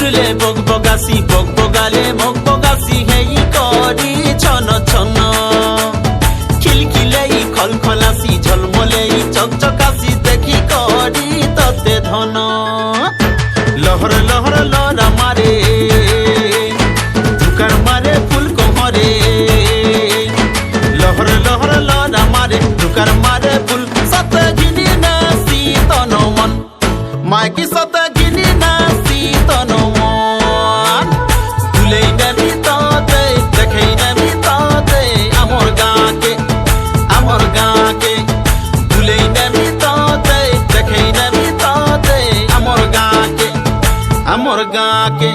উড়লে বগবগাসি বগবগালে মগবগাসি হেই করি ছন ছন খিলখিলেই খলখলাসি ঝলমলেই চকচকাসি দেখি করি ততে ধন লহর লহর লরা মারে ধুকার মারে ফুল কোহরে লহর লহর লরা মারে ধুকার মারে ফুল সত গিনি নাসি তন মন মাইকি সত গিনি নাসি তন মন তুলেই নেবি ততে দেখেই নেবি ততে আমর গাঁকে তুলেই নেবি ততে দেখেই নেবি ততে আমর গাঁকে